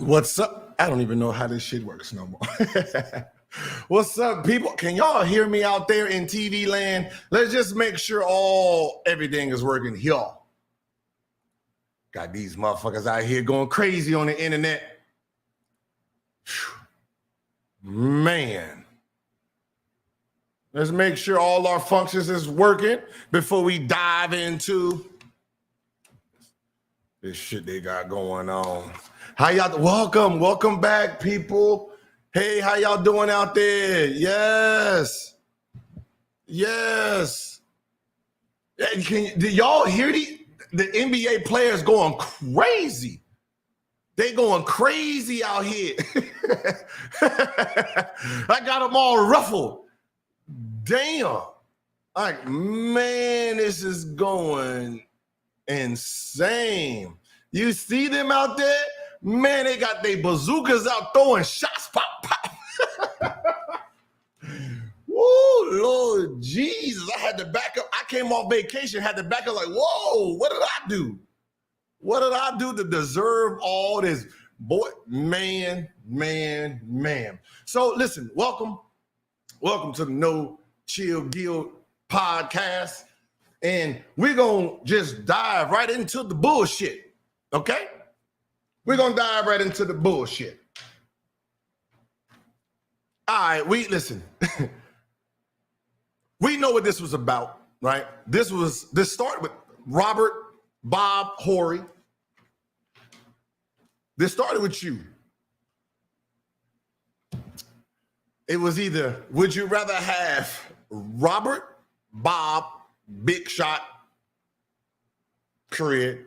What's up? I don't even know how this shit works no more. What's up, people? Can y'all hear me out there in TV land? Let's just make sure everything is working here. Got these motherfuckers out here going crazy on the internet. Man. Let's make sure all our functions is working before we dive into this shit they got going on. How y'all? Welcome back, people. Hey, how y'all doing out there? Yes. Did y'all hear the NBA players going crazy? They going crazy out here. I got them all ruffled. Damn. Like, man, this is going insane. You see them out there? Man, they got their bazookas out throwing shots. Pop. Woo, Lord Jesus. I had to back up. I came off vacation, had to back up like, whoa, what did I do? What did I do to deserve all this? Boy, man. So listen, welcome to the No Chill Guild podcast. And we're going to just dive right into the bullshit, okay? We're going to dive right into the bullshit. All right, listen. We know what this was about, right? This started with Robert Bob Horry. This started with you. It was either, would you rather have Robert Bob Big Shot, career,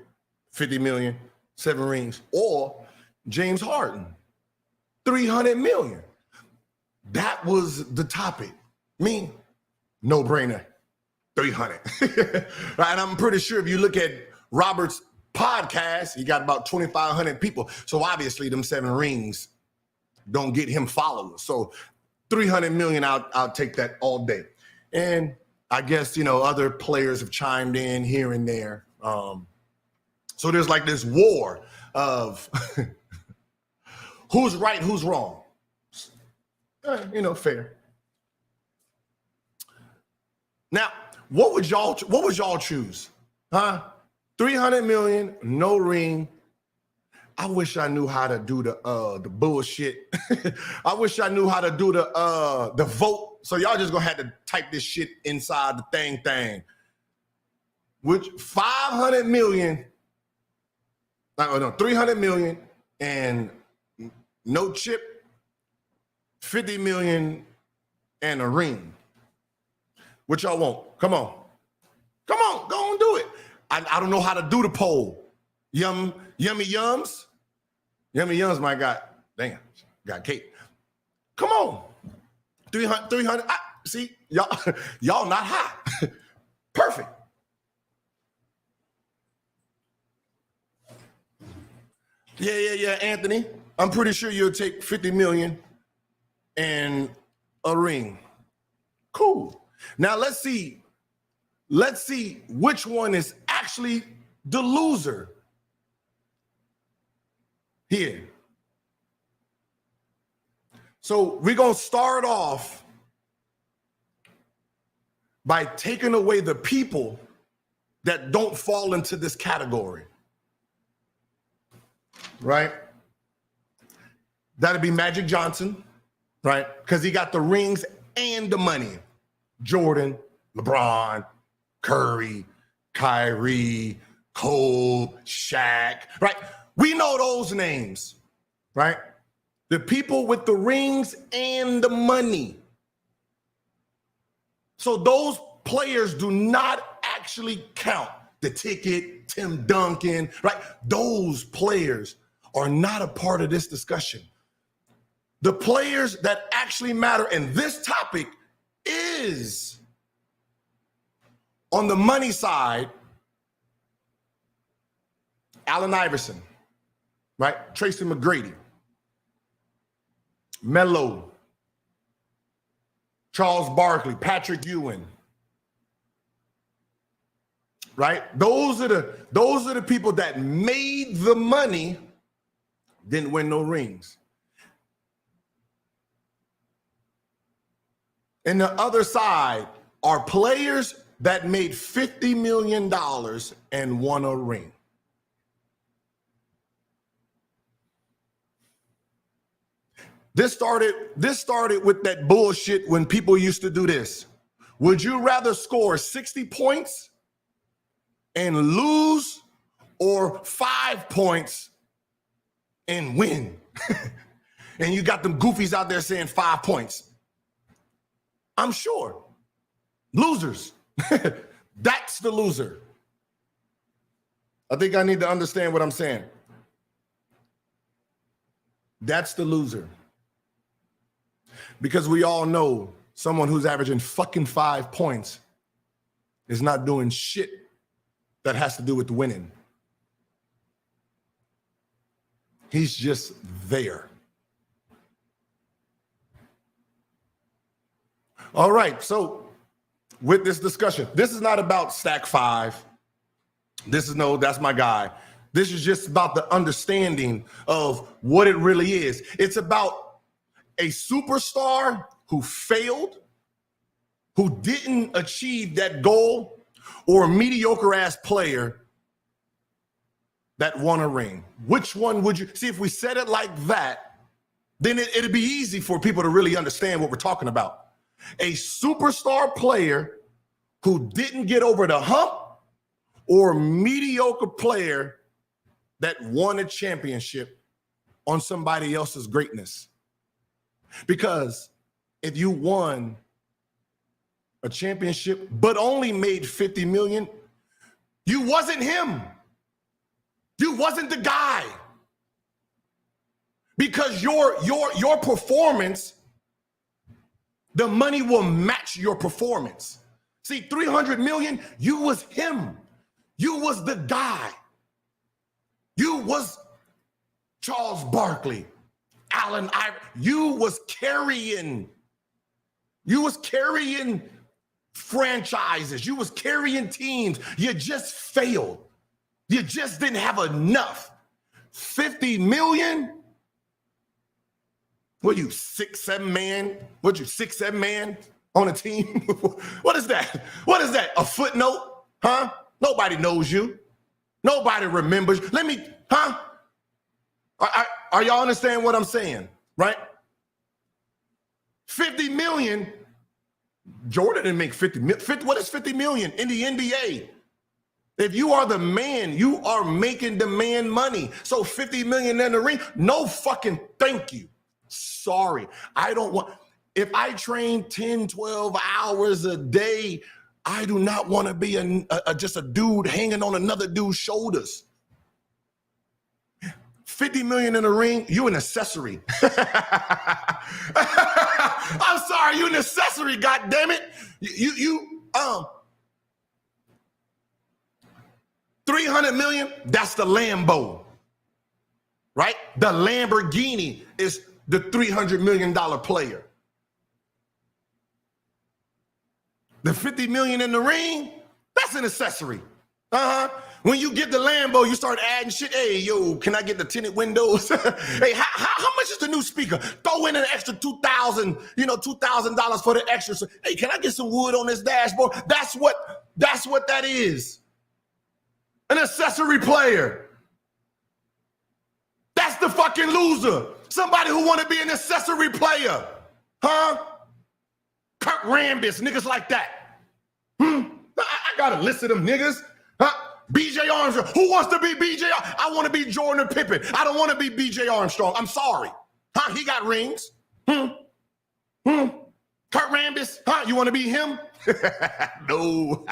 50 million, 7 rings, or James Harden, 300 million. That was the topic. Me, no brainer, 300. Right? And I'm pretty sure if you look at Robert's podcast, he got about 2,500 people. So obviously them 7 rings don't get him followers. So 300 million, I'll take that all day. And I guess, other players have chimed in here and there. So there's like this war of who's right, who's wrong. Fair. Now, what would y'all choose? Huh? 300 million, no ring. I wish I knew how to do the bullshit. I wish I knew how to do the vote. So y'all just gonna have to type this shit inside the thing. Which 500 million, 300 million and no chip, 50 million and a ring. What y'all want? Come on, go on, do it. I don't know how to do the poll. Yummy Yums might got cake. Come on. 300. See, y'all not high. Perfect. Yeah, Anthony. I'm pretty sure you'll take 50 million and a ring. Cool. Now let's see which one is actually the loser here. So we're going to start off by taking away the people that don't fall into this category. Right? That'd be Magic Johnson, right? Because he got the rings and the money. Jordan, LeBron, Curry, Kyrie, Cole, Shaq, right? We know those names, right? The people with the rings and the money. So those players do not actually count. The ticket, Tim Duncan, right? Those players are not a part of this discussion. The players that actually matter in this topic is on the money side, Allen Iverson, right? Tracy McGrady, Melo, Charles Barkley, Patrick Ewing, right? Those are the people that made the money didn't win no rings. And the other side are players that made $50 million and won a ring. This started with that bullshit when people used to do this. Would you rather score 60 points and lose, or 5 points and win? And you got them goofies out there saying 5 points. I'm sure. Losers. That's the loser. I think I need to understand what I'm saying. That's the loser. Because we all know someone who's averaging fucking 5 points is not doing shit that has to do with winning. He's just there. All right, so with this discussion, this is not about Stack 5. That's my guy. This is just about the understanding of what it really is. It's about a superstar who failed, who didn't achieve that goal, or a mediocre ass player that won a ring. Which one would you see? If we said it like that, then it'd be easy for people to really understand what we're talking about. A superstar player who didn't get over the hump, or a mediocre player that won a championship on somebody else's greatness. Because if you won a championship but only made 50 million, you wasn't him. You wasn't the guy. Because your performance, the money will match your performance. See, 300 million, you was him. You was the guy. You was Charles Barkley, Allen Iverson. You was carrying franchises. You was carrying teams. You just failed. You just didn't have enough. 50 million? What you, 6'7" man? What you, 6'7" man on a team? What is that? What is that? A footnote? Huh? Nobody knows you. Nobody remembers. Are y'all understand what I'm saying? Right? 50 million. Jordan didn't make 50 million. What is 50 million in the NBA? If you are the man, you are making the man money. So 50 million in the ring, no fucking thank you. Sorry. I don't want, if I train 10, 12 hours a day, I do not want to be just a dude hanging on another dude's shoulders. 50 million in the ring, you an accessory. I'm sorry, you an accessory, goddammit. You 300 million, that's the Lambo, right? The Lamborghini is the $300 million player. The 50 million in the ring, that's an accessory. When you get the Lambo, you start adding shit. Hey, yo, can I get the tinted windows? Hey, how much is the new speaker? Throw in an extra $2,000, $2,000 for the extra. So, hey, can I get some wood on this dashboard? That's what that is. An accessory player. That's the fucking loser. Somebody who want to be an accessory player. Kurt Rambis, niggas like that. I got a list of them niggas. BJ Armstrong. Who wants to be BJ? I want to be Jordan Pippen. I don't want to be BJ Armstrong. I'm sorry. He got rings. Kurt Rambis. You want to be him? No.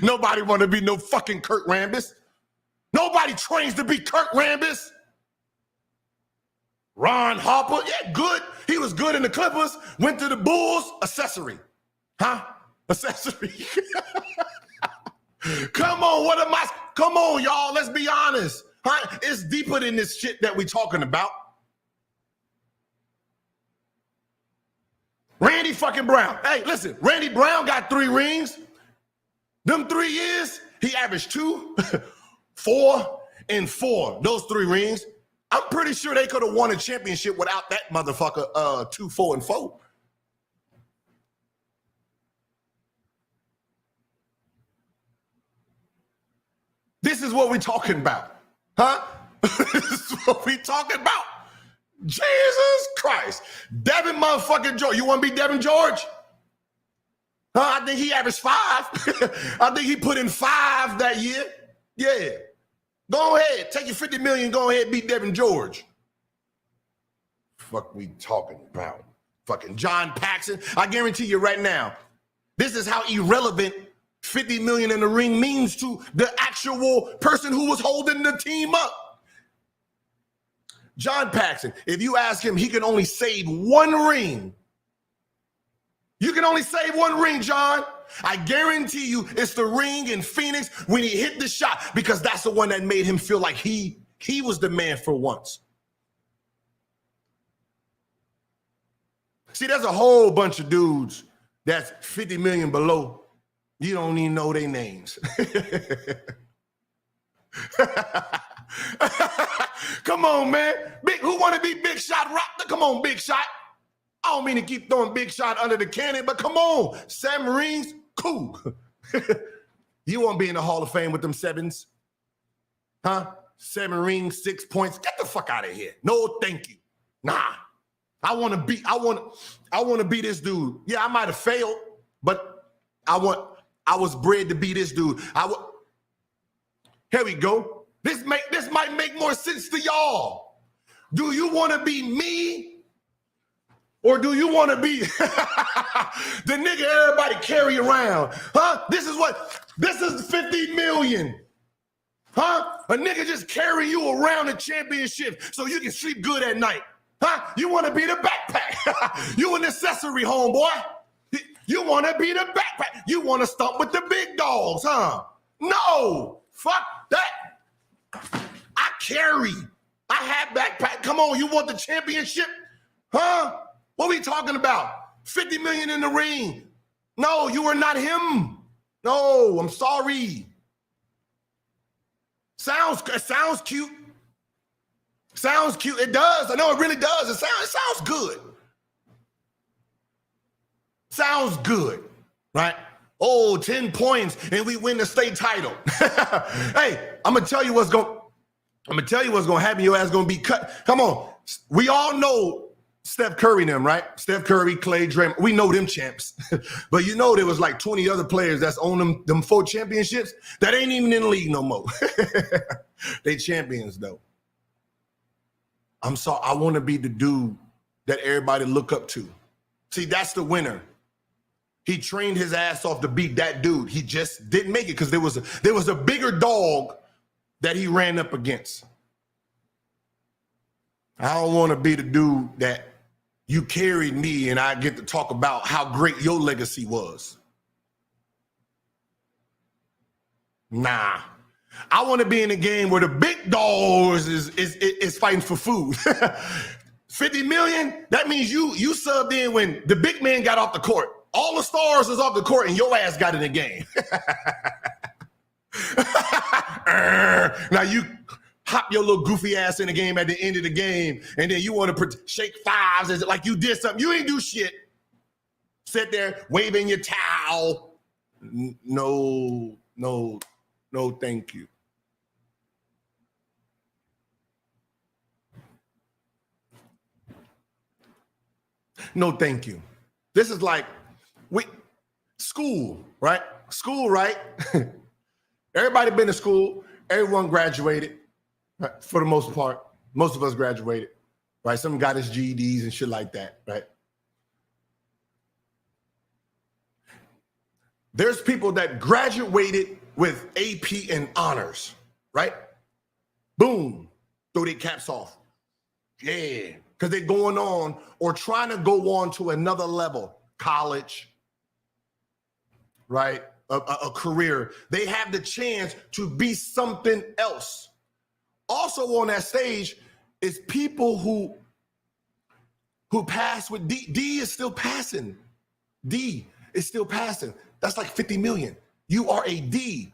Nobody want to be no fucking Kurt Rambis. Nobody trains to be Kurt Rambis. Ron Harper, yeah, good. He was good in the Clippers. Went to the Bulls, accessory. Accessory. Come on, come on, y'all. Let's be honest. It's deeper than this shit that we talking about. Randy fucking Brown. Hey, listen, Randy Brown got 3 rings. Them 3 years, he averaged 2, 4, and 4. Those 3 rings. I'm pretty sure they could have won a championship without that motherfucker 2-4-4. This is what we're talking about. Huh? This is what we're talking about. Jesus Christ. Devin motherfucking George. You want to be Devin George? Huh? I think he averaged 5. I think he put in 5 that year. Yeah. Go ahead. Take your $50 million. Go ahead and beat Devin George. Fuck we talking about? Fucking John Paxson. I guarantee you right now, this is how irrelevant $50 million in the ring means to the actual person who was holding the team up. John Paxson, if you ask him, he can only save 1 ring. You can only save 1 ring, John. I guarantee you it's the ring in Phoenix when he hit the shot, because that's the one that made him feel like he was the man for once. See, there's a whole bunch of dudes that's 50 million below. You don't even know their names. Come on, man. Who want to be Big Shot Rock? Come on, Big Shot. I don't mean to keep throwing Big Shot under the cannon, but come on. 7 rings, cool. You won't be in the Hall of Fame with them 7s. Huh? 7 rings, 6 points. Get the fuck out of here. No, thank you. Nah. I want to be this dude. Yeah, I might have failed, but I was bred to be this dude. Here we go. This might make more sense to y'all. Do you want to be me? Or do you want to be the nigga everybody carry around? Huh? This is 50 million. Huh? A nigga just carry you around the championship so you can sleep good at night. Huh? You want to be the backpack. You an accessory, homeboy. You want to be the backpack. You want to stomp with the big dogs, huh? No. Fuck that. I carry. I have backpack. Come on, you want the championship? Huh? What are we talking about? 50 million in the ring. No, you are not him. No, I'm sorry. Sounds cute. Sounds cute. It does. I know it really does. It sounds good. Sounds good, right? Oh, 10 points and we win the state title. Hey, I'm gonna tell you what's gonna happen. Your ass gonna be cut. Come on. We all know Steph Curry them, right? Steph Curry, Clay, Draymond. We know them champs. But you know there was like 20 other players that's on them 4 championships that ain't even in the league no more. They champions though. I'm sorry. I want to be the dude that everybody look up to. See, that's the winner. He trained his ass off to beat that dude. He just didn't make it because there was a bigger dog that he ran up against. I don't want to be the dude that you carried me and I get to talk about how great your legacy was. Nah. I want to be in a game where the big dogs is fighting for food. 50 million, that means you subbed in when the big man got off the court. All the stars is off the court and your ass got in the game. Now you hop your little goofy ass in the game at the end of the game and then you want to shake 5s as like you did something. You ain't do shit. Sit there waving your towel. No, thank you. No, thank you. This is like school, right? School, right? Everybody been to school. Everyone graduated, right? For the most part. Most of us graduated, right? Some got his GEDs and shit like that, right? There's people that graduated with AP and honors, right? Boom, throw their caps off. Yeah, because they're going on or trying to go on to another level, college, right? A career. They have the chance to be something else. Also on that stage is people who pass with D. D is still passing. D is still passing. That's like 50 million. You are a D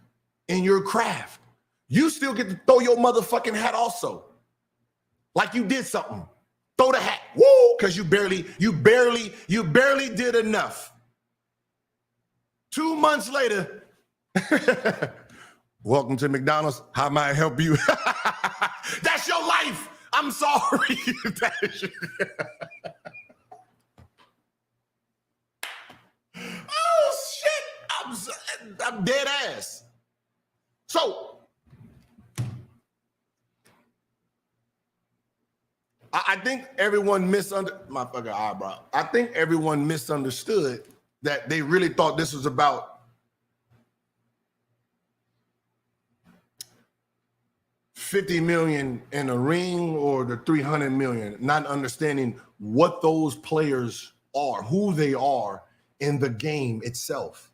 in your craft. You still get to throw your motherfucking hat also. like you did something. Throw the hat, woo, because you barely did enough. 2 months later, welcome to McDonald's. How may I help you? That's your life. I'm sorry. Oh shit! I'm dead ass. So I think everyone my fucking eyebrow. I think everyone misunderstood that they really thought this was about $50 million in a ring or the $300 million, not understanding what those players are, who they are in the game itself.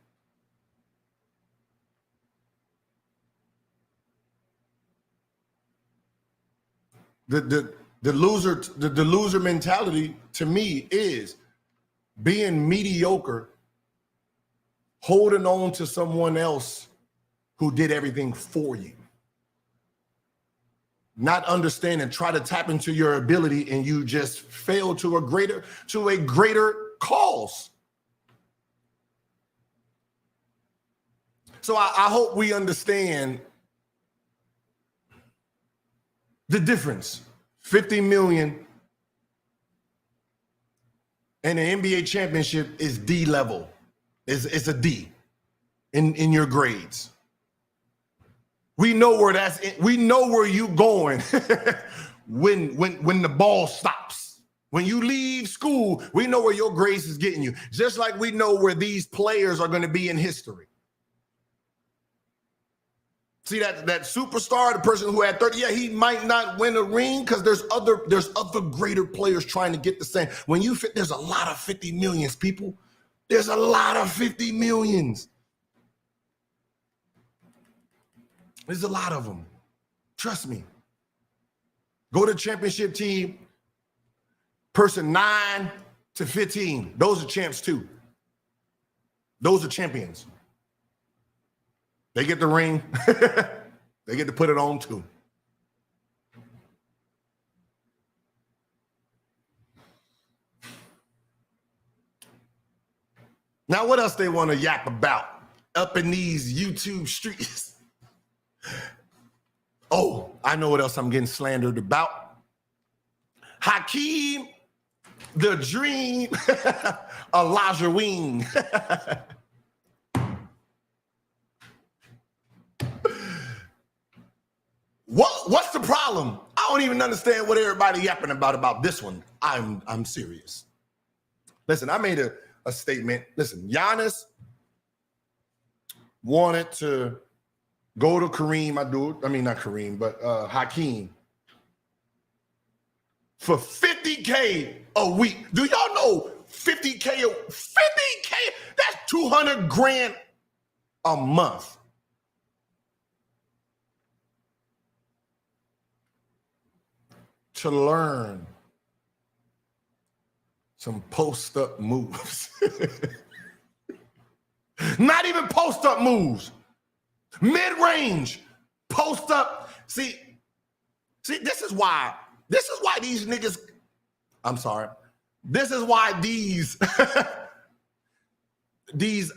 The loser mentality to me is being mediocre, holding on to someone else who did everything for you. Not understanding, try to tap into your ability and you just fail to a greater cause. So I hope we understand the difference. 50 million and an NBA championship is D level. It's a D in your grades. We know where we know where you going when the ball stops. When you leave school, we know where your grades is getting you. Just like we know where these players are going to be in history. See that superstar, the person who had 30, yeah, he might not win a ring because there's other greater players trying to get the same. When you fit, there's a lot of 50 millions, people. There's a lot of 50 millions. There's a lot of them. Trust me. Go to championship team, person 9 to 15. Those are champs too. Those are champions. They get the ring. They get to put it on too. Now, what else they want to yap about up in these YouTube streets? Oh, I know what else I'm getting slandered about. Hakeem, the dream, Elijah Wing. What's the problem? I don't even understand what everybody yapping about this one. I'm serious. Listen, I made a statement. Listen, Giannis wanted to go to Kareem, my dude. I mean, not Kareem, but Hakeem for $50K a week. Do y'all know $50K? That's $200,000 a month. To learn some post-up moves. Not even post-up moves. Mid-range, post-up. See, this is why these niggas, I'm sorry. This is why these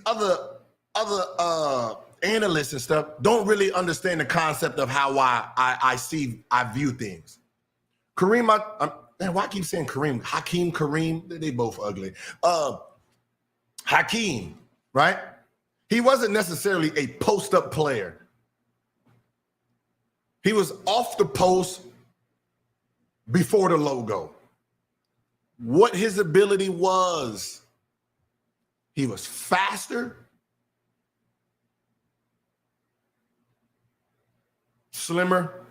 other analysts and stuff don't really understand the concept of how I view things. Kareem, man, why I keep saying Kareem? Hakeem, Kareem, they both ugly. Hakeem, right? He wasn't necessarily a post-up player. He was off the post before the logo. What his ability was, he was faster, slimmer,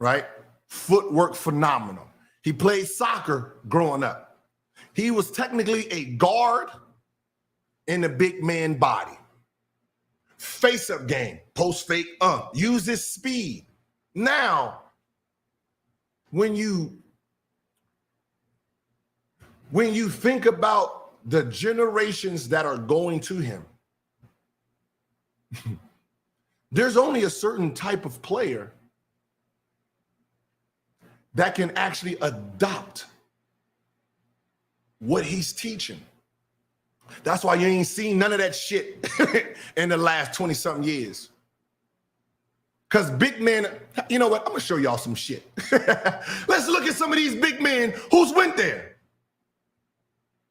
right? Footwork phenomenal. He played soccer growing up. He was technically a guard in a big man body. Face-up game, post fake, use his speed. Now, when you think about the generations that are going to him, there's only a certain type of player that can actually adopt what he's teaching. That's why you ain't seen none of that shit in the last 20-something years. Because big men, you know what? I'm going to show y'all some shit. Let's look at some of these big men who's went there.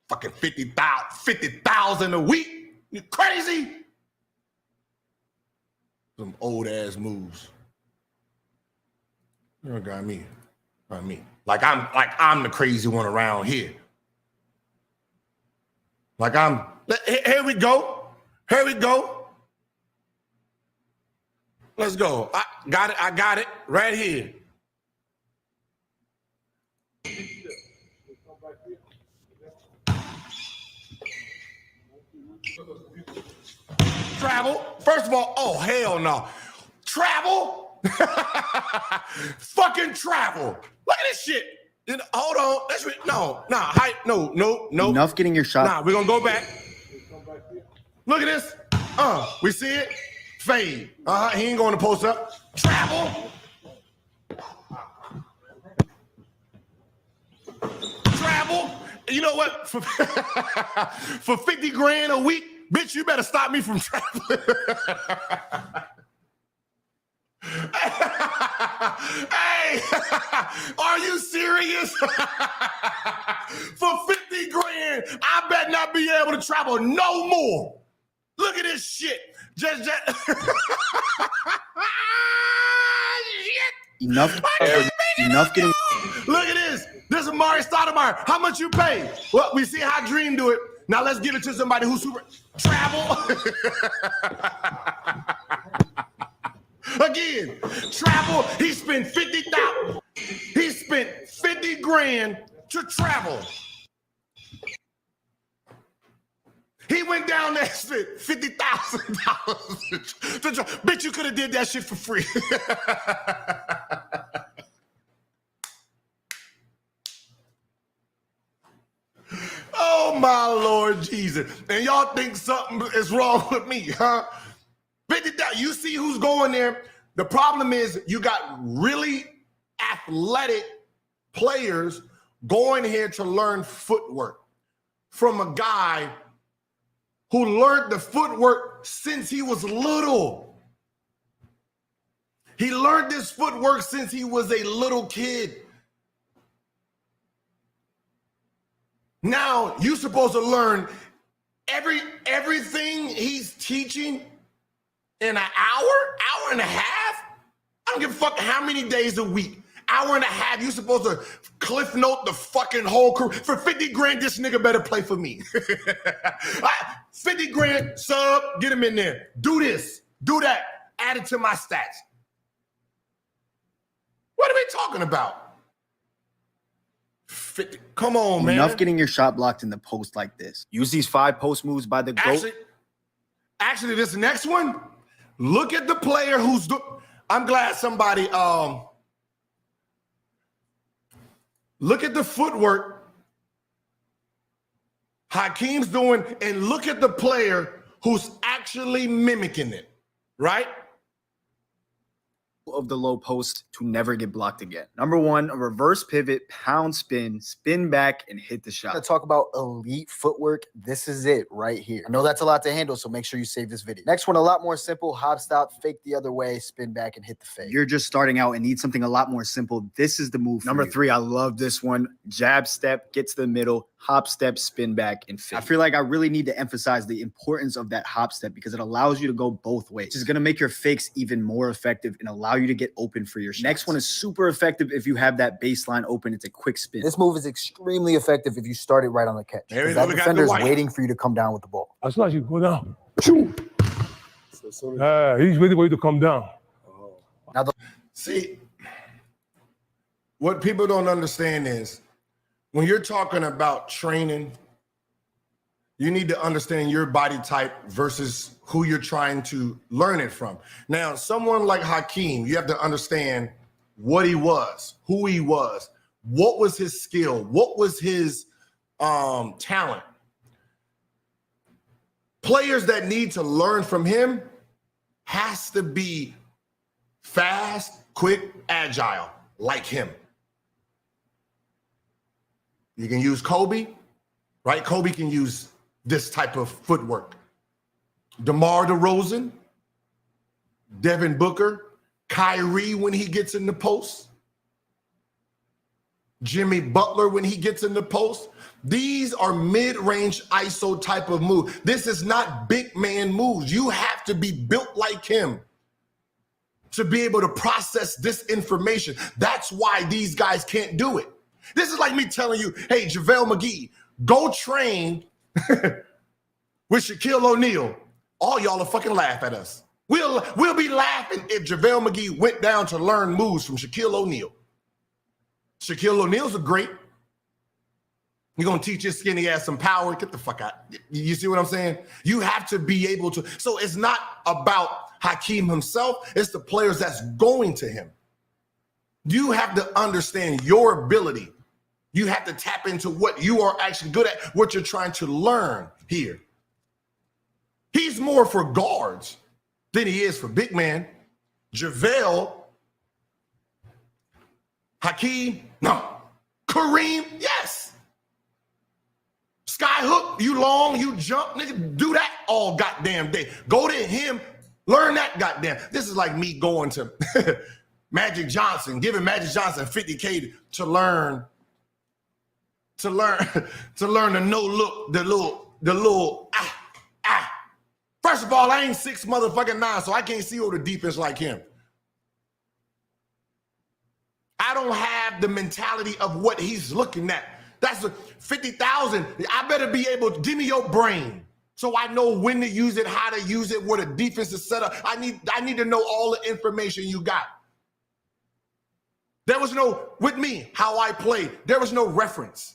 Fucking 50,000 a week. You crazy? Some old ass moves. You got me. Like I'm the crazy one around here. Here we go. Let's go. I got it right here. Travel. First of all, oh hell no. Travel? Fucking travel. Look at this shit. Hold on. No. Enough getting your shot. Nah, we're gonna go back. Look at this. We see it. Fade. He ain't going to post up. Travel. You know what? For 50 grand a week, bitch, you better stop me from traveling. Hey, are you serious? For 50 grand, I bet not be able to travel no more. Look at this shit. Just Enough getting. Look at this. This is Amari Stoudemire. How much you pay? Well, we see how Dream do it. Now let's give it to somebody who's super travel. Again, travel. He spent 50,000. He spent 50 grand to travel. He went down there and spent $50,000 to travel. Bitch, you could have did that shit for free. Oh my Lord Jesus. And y'all think something is wrong with me, huh? You see who's going there. The problem is you got really athletic players going here to learn footwork from a guy who learned the footwork since he was little. He learned this footwork since he was a little kid. Now you're supposed to learn everything he's teaching in an hour and a half. I don't give a fuck how many days a week. Hour and a half. You're supposed to cliff note the fucking whole career. For 50 grand, this nigga better play for me. 50 grand, sub, get him in there. Do this, do that, add it to my stats. What are we talking about? 50. Come on, man. Enough getting your shot blocked in the post like this. Use these 5 post moves by the GOAT. Actually, this next one, look at the player who's I'm glad somebody look at the footwork Hakeem's doing, and look at the player who's actually mimicking it, right? Of the low post to never get blocked again. Number 1, a reverse pivot, pound spin, spin back, and hit the shot. To talk about elite footwork, this is it right here. I know that's a lot to handle, so make sure you save this video. Next one, a lot more simple. Hop stop, fake the other way, spin back, and hit the fade. You're just starting out and need something a lot more simple. This is the move. Number 3, I love this one. Jab step, get to the middle, hop step, spin back, and fade. I feel like I really need to emphasize the importance of that hop step because it allows you to go both ways. It's going to make your fakes even more effective and allow you to get open for your shots. Next one is super effective if you have that baseline open. It's a quick spin. This move is extremely effective if you start it right on the catch. That defender is waiting for you to come down with the ball. As soon as you go down, he's waiting for you to come down. Now See, what people don't understand is when you're talking about training, you need to understand your body type versus who you're trying to learn it from. Now, someone like Hakeem, you have to understand what he was, who he was, what was his skill, what was his talent. Players that need to learn from him has to be fast, quick, agile, like him. You can use Kobe, right? Kobe can use this type of footwork. DeMar DeRozan, Devin Booker, Kyrie when he gets in the post, Jimmy Butler when he gets in the post. These are mid-range ISO type of move. This is not big man moves. You have to be built like him to be able to process this information. That's why these guys can't do it. This is like me telling you, hey, JaVale McGee, go train with Shaquille O'Neal. All y'all will fucking laugh at us. We'll be laughing if JaVale McGee went down to learn moves from Shaquille O'Neal. Shaquille O'Neal's a great. You're going to teach his skinny ass some power. Get the fuck out. You see what I'm saying? You have to be able to. So it's not about Hakeem himself. It's the players that's going to him. You have to understand your ability. You have to tap into what you are actually good at, what you're trying to learn here. He's more for guards than he is for big man. JaVale, Hakeem, no. Kareem, yes. Skyhook, you long, you jump, nigga, do that all goddamn day. Go to him, learn that goddamn. This is like me going to Magic Johnson, giving Magic Johnson $50K to learn the no look, the little First of all, I ain't 6'9", so I can't see over the defense like him. I don't have the mentality of what he's looking at. That's a 50,000. I better be able to give me your brain so I know when to use it, how to use it, what a defense is set up. I need to know all the information you got. There was no, with me, how I played, there was no reference.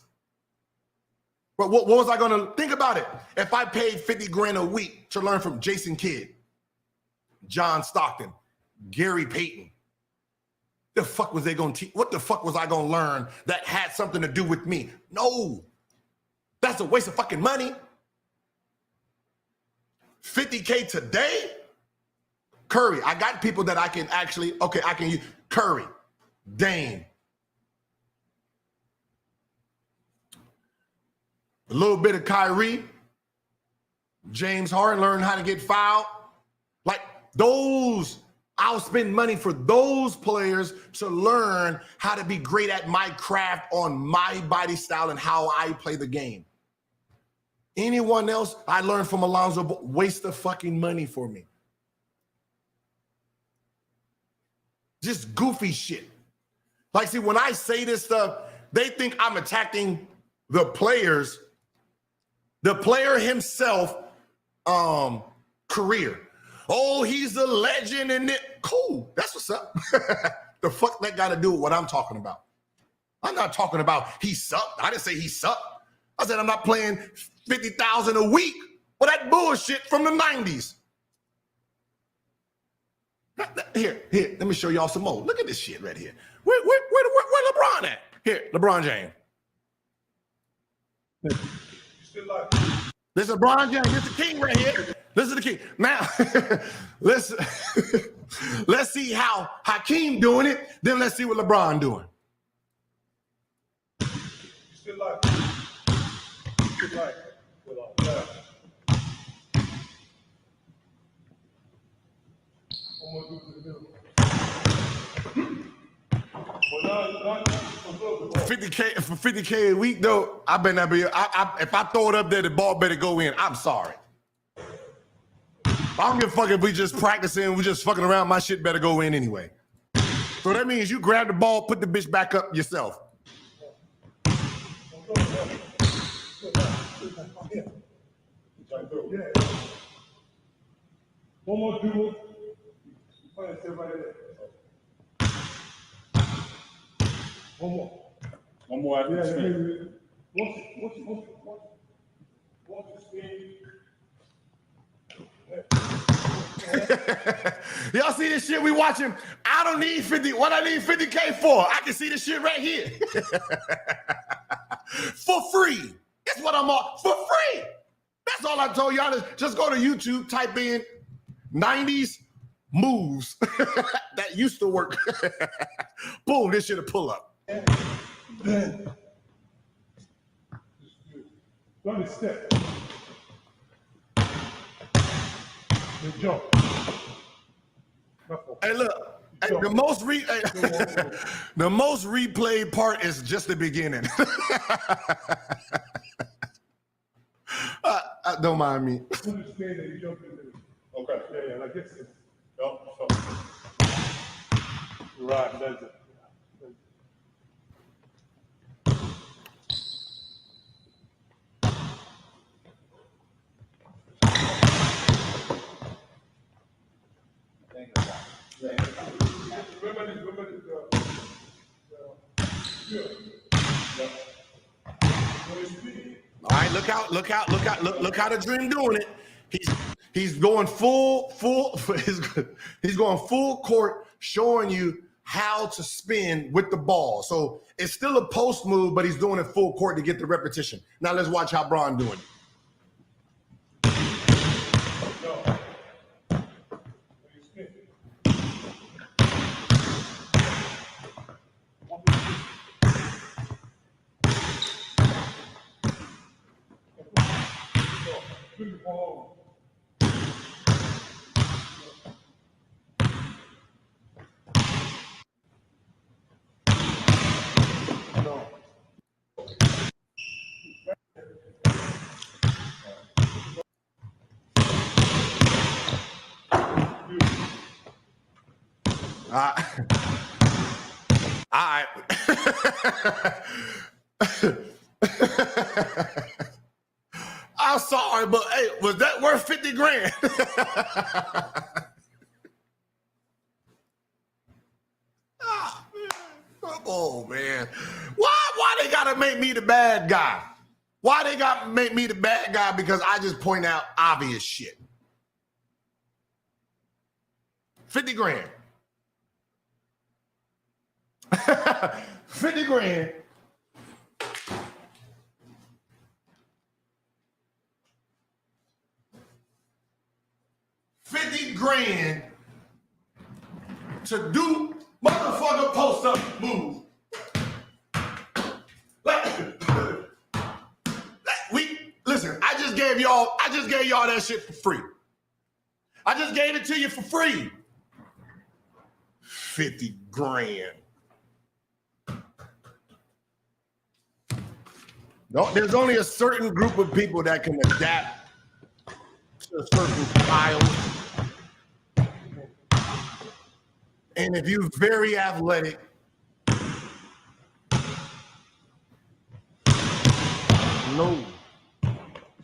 But what was I going to think about it? If I paid 50 grand a week to learn from Jason Kidd, John Stockton, Gary Payton, the fuck was they going to teach? What the fuck was I going to learn that had something to do with me? No, that's a waste of fucking money. 50K today? Curry, I got people that I can actually, okay, I can use Curry, Dame. A little bit of Kyrie, James Harden, learn how to get fouled. Like those, I'll spend money for those players to learn how to be great at my craft on my body style and how I play the game. Anyone else, I learned from Alonzo, waste of fucking money for me. Just goofy shit. Like, see, when I say this stuff, they think I'm attacking the players, the player himself, career. Oh, he's a legend and it. Cool. That's what's up. The fuck that got to do with what I'm talking about? I'm not talking about he sucked. I didn't say he sucked. I said I'm not playing 50,000 a week for that bullshit from the 90s. Here, let me show y'all some more. Look at this shit right here. Where LeBron at? Here, LeBron James. This is LeBron James. This is the king right here. This is the king. Now, let's see how Hakeem doing it. Then let's see what LeBron doing. Still life. Still life. For 50K a week though, I better not be. If I throw it up there, the ball better go in. I'm sorry. I don't give a fuck if we just practicing, we just fucking around. My shit better go in anyway. So that means you grab the ball, put the bitch back up yourself. One more dribble. One more after the spin. Y'all see this shit we watching? I don't need 50. What I need 50K for? I can see this shit right here. For free. That's what I'm on. For free. That's all I told y'all. Just go to YouTube, type in 90s moves that used to work. Boom, this shit'll pull up. Run the step. Then jump. Hey, look. Hey, the most replayed part is just the beginning. Don't mind me. Understand that you jump in there. Okay. Yeah, like this. Yup. Right, that's it. All right, look how the Dream doing it. He's going full he's going full court, showing you how to spin with the ball. So it's still a post move, but he's doing it full court to get the repetition. Now let's watch how Bron doing it. All right. I'm sorry, but hey, was that worth 50 grand? Oh man. Why they gotta make me the bad guy? Why they gotta make me the bad guy? Because I just point out obvious shit. 50 grand. 50 grand. $50,000 to do motherfucker post up move. Listen, I just gave y'all that shit for free. I just gave it to you for free. 50 grand. No, there's only a certain group of people that can adapt to a certain style. And if you're very athletic, no.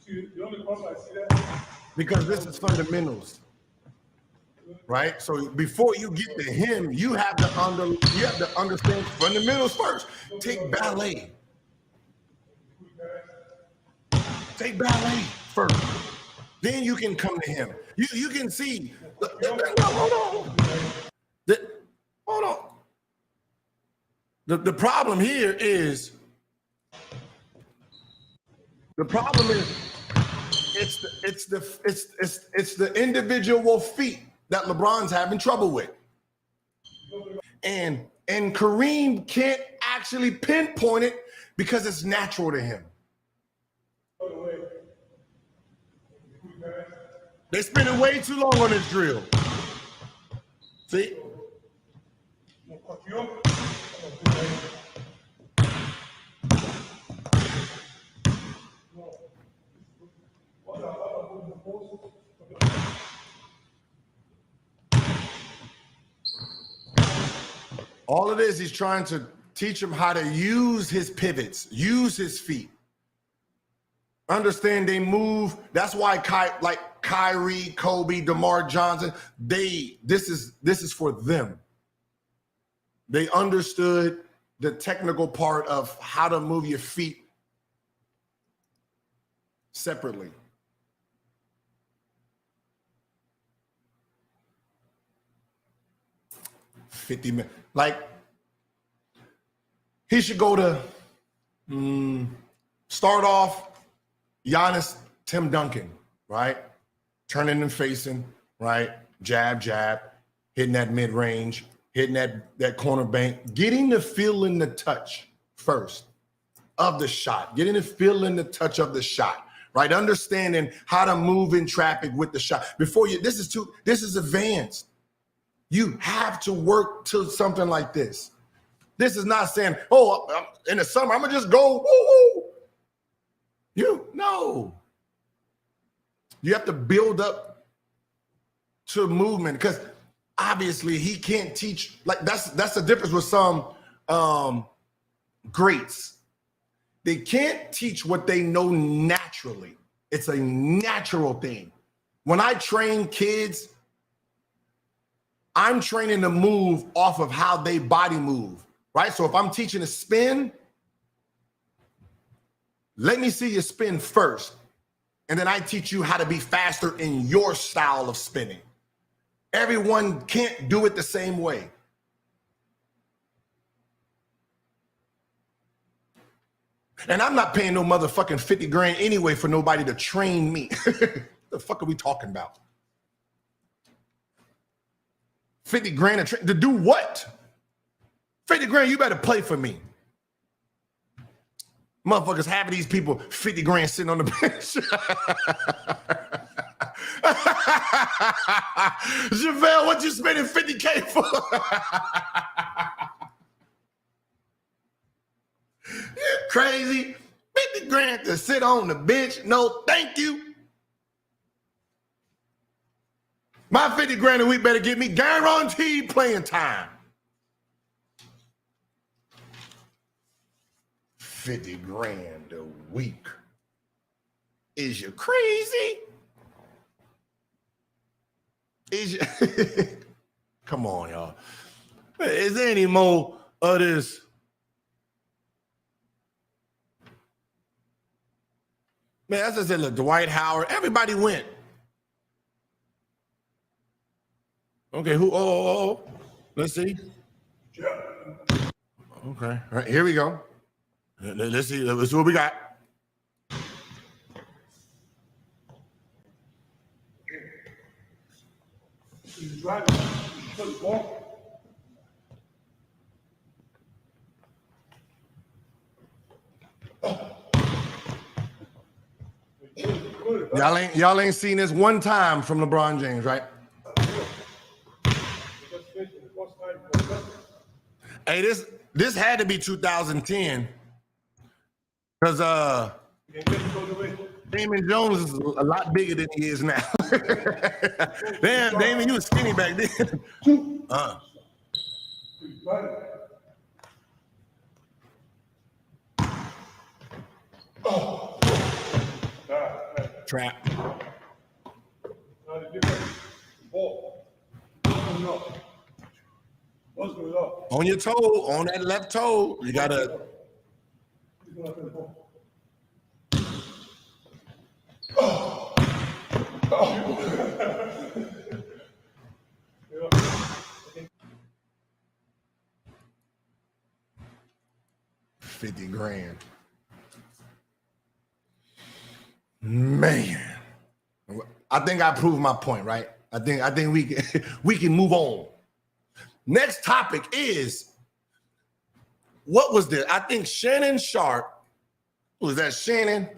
See, the only problem I see that Because this is fundamentals. Right? So before you get to him, you have to understand fundamentals first. Take ballet. Take ballet first. Then you can come to him. You can see. Hold on. The problem here is it's the individual feet that LeBron's having trouble with. And Kareem can't actually pinpoint it because it's natural to him. They're spending way too long on this drill. See? All it is, he's trying to teach him how to use his pivots, use his feet. Understand they move. That's why Kyrie, Kobe, DeMar Johnson, this is for them. They understood the technical part of how to move your feet separately. $50 million. Like, he should go to start off Giannis, Tim Duncan, right? Turning and facing, right? Jab, hitting that mid-range, hitting that corner bank, getting the feel and the touch first. of the shot, getting the feel and the touch of the shot, right? Understanding how to move in traffic with the shot. Before you, this is advanced. You have to work to something like this. This is not saying, oh, in the summer, I'm gonna just go, woo-woo. No. You have to build up to movement, because obviously he can't teach, like that's the difference with some greats. They can't teach what they know naturally. It's a natural thing. When I train kids, I'm training to move off of how they body move, right? So if I'm teaching a spin, let me see you spin first. And then I teach you how to be faster in your style of spinning. Everyone can't do it the same way. And I'm not paying no motherfucking 50 grand anyway for nobody to train me. What the fuck are we talking about? 50 grand to do what? 50 grand, you better play for me. Motherfuckers, half of these people, 50 grand sitting on the bench. JaVale, what you spending 50K for? You crazy? 50 grand to sit on the bench? No, thank you. My 50 grand a week better get me guaranteed playing time. 50 grand a week. Is you crazy? Is you come on, y'all. Is there any more of this? Man, as I said, look, Dwight Howard, everybody went. Okay, who? Oh. Let's see. Okay, all right, here we go. Let's see what we got. He's driving. He's walking. Y'all ain't seen this one time from LeBron James, right? Hey, this had to be 2010, because Damon Jones is a lot bigger than he is now. Damn, Damon, you was skinny back then. Trap. On your toe, on that left toe, you gotta. $50 grand. Man. I think I proved my point, right? I think we can move on. Next topic is, what was this? I think Shannon Sharp, was that Shannon?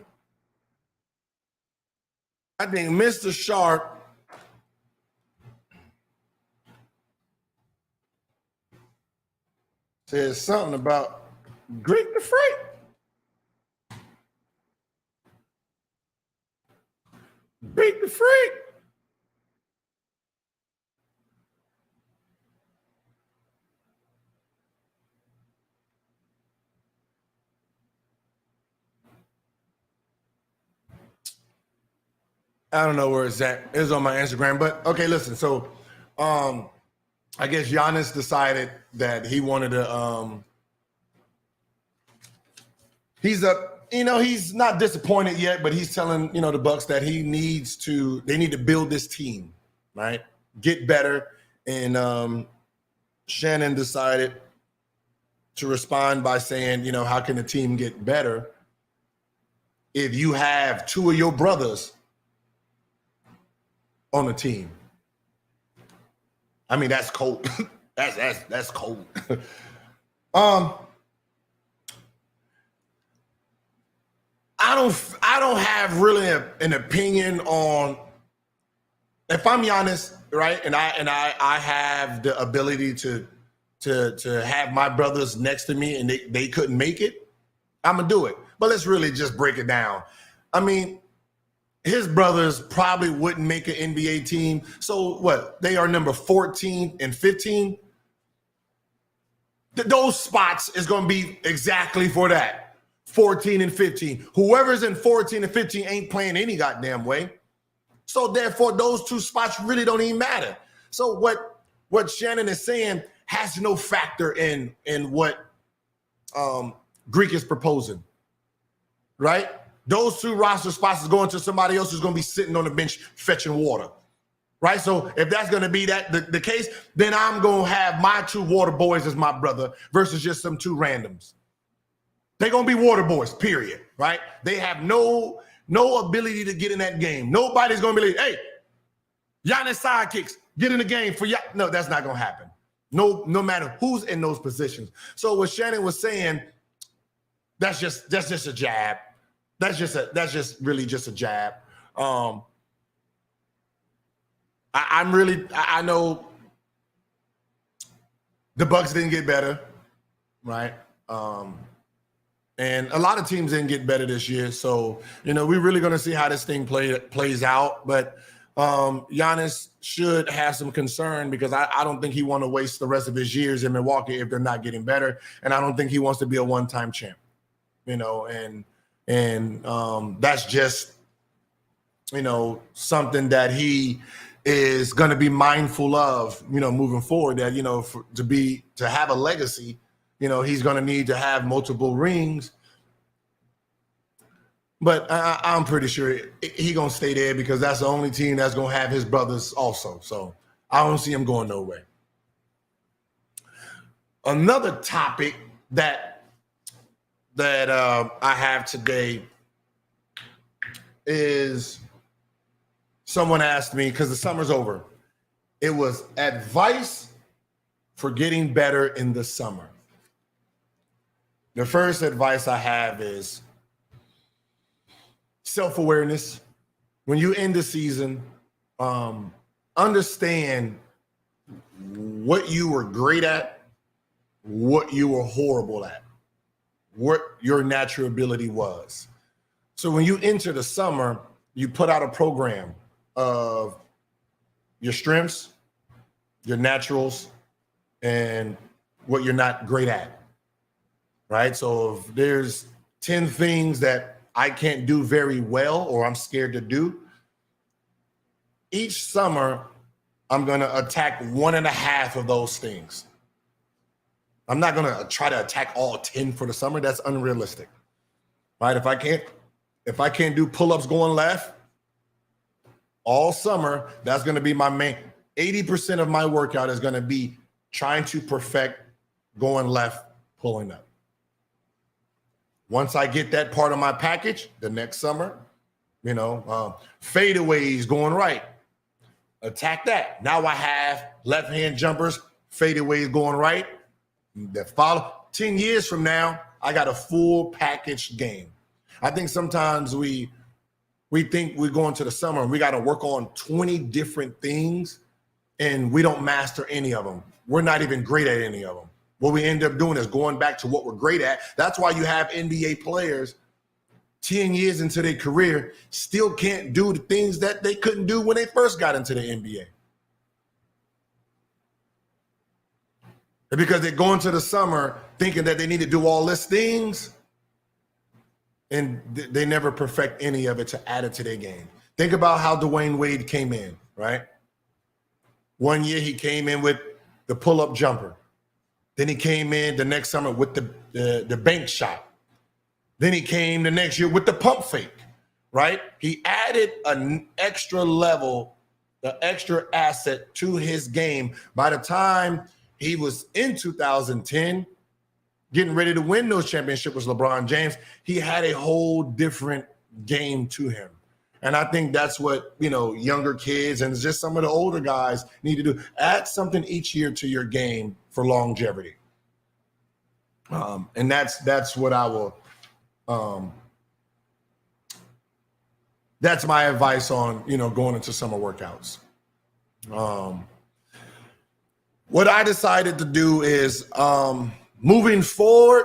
I think Mr. Sharp says something about Greek the Freak. Greek the Freak. I don't know where it's at. It's on my Instagram, but okay, listen. So, I guess Giannis decided that he wanted to. He's not disappointed yet, but he's telling the Bucks that they need to build this team, right? Get better, and Shannon decided to respond by saying, how can the team get better if you have two of your brothers on the team? I mean, that's cold. that's cold. I don't have really an opinion on if I'm Giannis, right? And I have the ability to have my brothers next to me and they couldn't make it, I'm gonna do it. But let's really just break it down. I mean, his brothers probably wouldn't make an NBA team. So what? They are number 14 and 15. Those spots is going to be exactly for that. 14 and 15. Whoever's in 14 and 15 ain't playing any goddamn way. So therefore, those two spots really don't even matter. So what Shannon is saying has no factor in what Greek is proposing, right? Those two roster spots is going to somebody else who's going to be sitting on the bench fetching water, right? So if that's going to be the case, then I'm going to have my two water boys as my brother versus just some two randoms. They're going to be water boys, period, right? They have no ability to get in that game. Nobody's going to be like, hey, Giannis sidekicks, get in the game for y'all. No, that's not going to happen. No matter who's in those positions. So what Shannon was saying, that's just a jab. That's just really just a jab. I know the Bucks didn't get better, right? And a lot of teams didn't get better this year. So, we're really going to see how this thing plays out. But Giannis should have some concern because I don't think he want to waste the rest of his years in Milwaukee if they're not getting better. And I don't think he wants to be a one-time champ, and that's just, something that he is going to be mindful of, moving forward, that, to have a legacy, he's going to need to have multiple rings. But I'm pretty sure he's going to stay there because that's the only team that's going to have his brothers also. So I don't see him going nowhere. Another topic that I have today is someone asked me, because the summer's over, it was advice for getting better in the summer. The first advice I have is self-awareness. When you end the season, understand what you were great at, what you were horrible at, what your natural ability was. So when you enter the summer, you put out a program of your strengths, your naturals, and what you're not great at, right? So if there's 10 things that I can't do very well or I'm scared to do, each summer, I'm going to attack 1.5 of those things. I'm not going to try to attack all 10 for the summer. That's unrealistic, right? If I can't do pull-ups going left all summer, that's going to be my main. 80% of my workout is going to be trying to perfect going left, pulling up. Once I get that part of my package, the next summer, fadeaways going right, attack that. Now I have left-hand jumpers, fadeaways going right. That follow 10 years from now, I got a full packaged game. I think sometimes we think we're going to the summer and we got to work on 20 different things and we don't master any of them. We're not even great at any of them. What we end up doing is going back to what we're great at. That's why you have NBA players 10 years into their career still can't do the things that they couldn't do when they first got into the NBA. Because they go into the summer thinking that they need to do all these things, and they never perfect any of it to add it to their game. Think about how Dwayne Wade came in, right? One year he came in with the pull-up jumper. Then he came in the next summer with the bank shot. Then he came the next year with the pump fake, right? He added an extra level, the extra asset to his game. By the time he was in 2010, getting ready to win those championships with LeBron James, he had a whole different game to him. And I think that's what, younger kids and just some of the older guys need to do. Add something each year to your game for longevity. And that's what I will that's my advice on, going into summer workouts. What I decided to do is moving forward,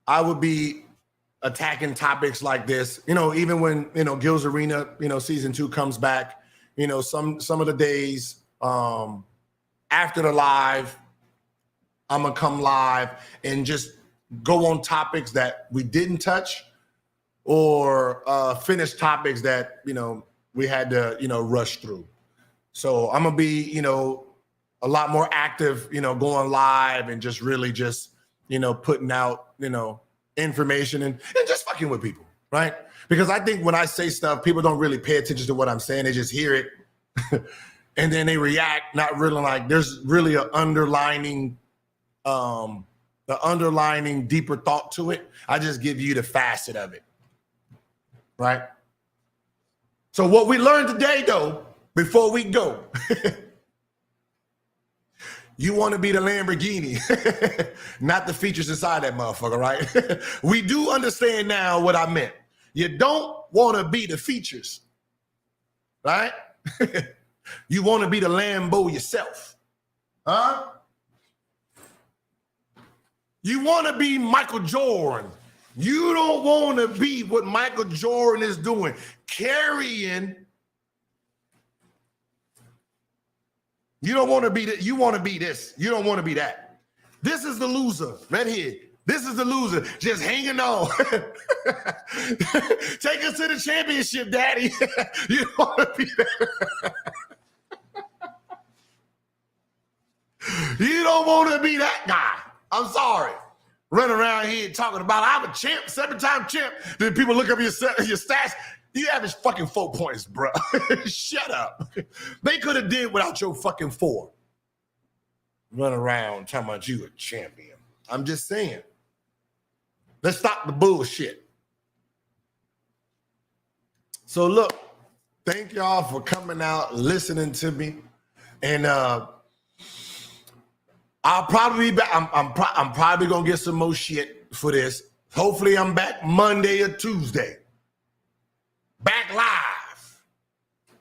I would be attacking topics like this, even when, Gil's Arena, season 2 comes back, some of the days after the live, I'm going to come live and just go on topics that we didn't touch or finish topics that, we had to, rush through. So I'm going to be, a lot more active, going live and just really just, putting out, information and just fucking with people, right? Because I think when I say stuff, people don't really pay attention to what I'm saying. They just hear it and then they react, not really like there's really an underlining deeper thought to it. I just give you the facet of it, right? So what we learned today, though, before we go, you want to be the Lamborghini, not the features inside that motherfucker, right? We do understand now what I meant. You don't want to be the features, right? You want to be the Lambo yourself, huh? You want to be Michael Jordan. You don't want to be what Michael Jordan is doing, carrying. You don't want to be that. You want to be this. You don't want to be that. This is the loser right here. This is the loser just hanging on. Take us to the championship, daddy. You don't want to be that. You don't want to be that guy. I'm sorry. Run around here talking about I'm a champ, 7-time champ. Then people look up your stats. You average fucking 4 points, bro. Shut up. They could have did without your fucking 4. Run around talking about you a champion. I'm just saying. Let's stop the bullshit. So look, thank y'all for coming out, listening to me, and I'll probably be back. I'm probably gonna get some more shit for this. Hopefully, I'm back Monday or Tuesday. Back live.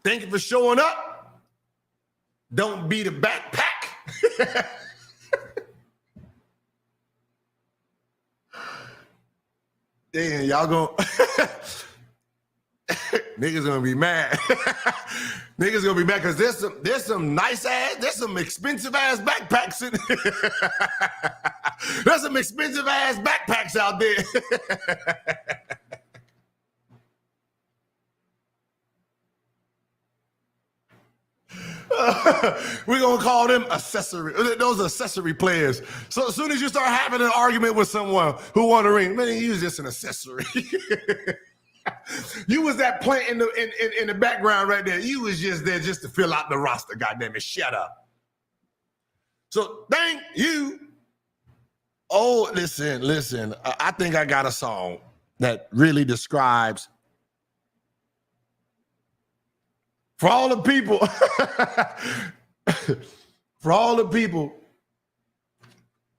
Thank you for showing up. Don't be the backpack. Damn, y'all gonna niggas gonna be mad. Niggas gonna be mad because there's some nice ass, there's some expensive ass backpacks in there's some expensive ass backpacks out there. We're gonna call them those accessory players. So as soon as you start having an argument with someone who want a ring, man, use this an accessory. You was that plant in the background right there. You was just there just to fill out the roster. Goddamn it, shut up. So thank you. Oh, listen. I think I got a song that really describes for all the people, for all the people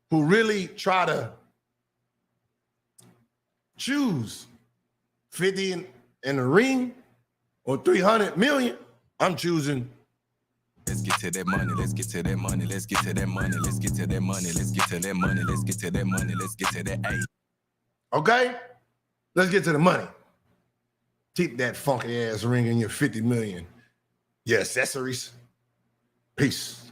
who really try to choose 50 in the ring or 300 million, I'm choosing. Let's get to that money. Let's get to that money. Let's get to that money. Let's get to that money. Let's get to that money. Let's get to that money. Let's get to that A. Okay? Let's get to the money. Keep that funky ass ring in your 50 million. Your accessories. Peace.